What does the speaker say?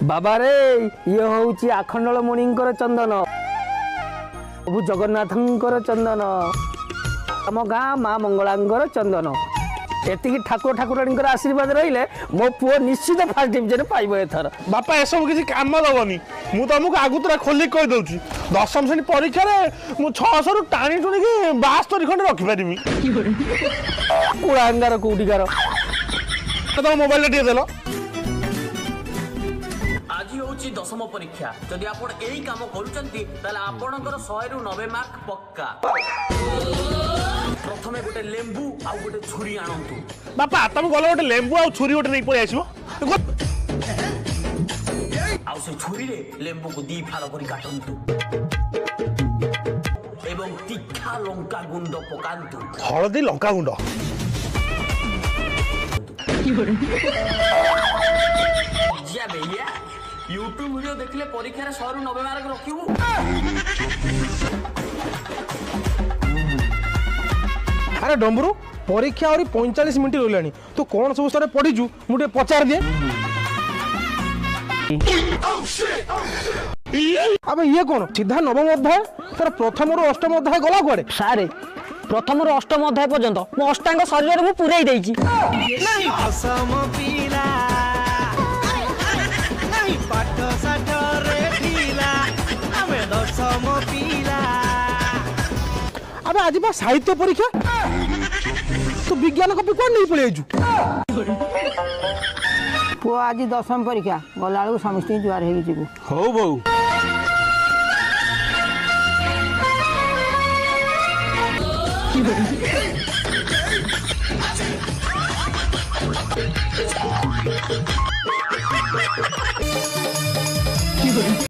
बाबा रे ये हूँ आखंडल मुनिंकर चंदन प्रभु जगन्नाथंकर चंदन आम गाँ माँ मंगलांकर चंदन एतिकी ठाकुर ठाकुराणी आशीर्वाद रही मो पुओ निश्चित फास्ट डिविजन पाइब एथर। बापा ए सब किसी काम दबनी मु तुमको आगुतरा खोलिक कही दउची दशम श्रेणी परीक्षा रे मु 600 रु टाणी टुणी 72 खंड रखि पारिमी कुड़ांगार कोटिकार तो मोबाइल टिके देलो। आज होची दशम परीक्षा जदि आपण एई काम करूचंती ताले आपणकर 100 रु 90 मार्क पक्का। प्रथमे गोटे लेंबू आ गोटे छुरी आनंतु बापा तुम गलो गोटे लेंबू आ छुरी गोटे नहीं पळि आसीबो आ से छुरी रे लेंबू को दी फाल करी काटंतु एवं तीखा लंका गुंड पकांतु हळदी लंका गुंड जा भैया यूट्यूब वीडियो देखले परीक्षा रे 100 रु 90 मार्क रखिबू। अरे डम्बरू परीक्षा और 45 मिनट रही तू कौन सब सारे पढ़ीचु मुझे पचार दिए अब ये कौन सीधा नवम अध्याय सर प्रथम रु अष्टम अध्याय गला कुआडे सारे प्रथम रु अष्टम अध्याय पर्यंत मो अष्टांग शरीर में पूरे देइची अब आज बा साहित्य परीक्षा तो विज्ञान कपी कौन नहीं पड़े पुओ आज दशम परीक्षा गला बेलू समस्त जुआर हो हो बो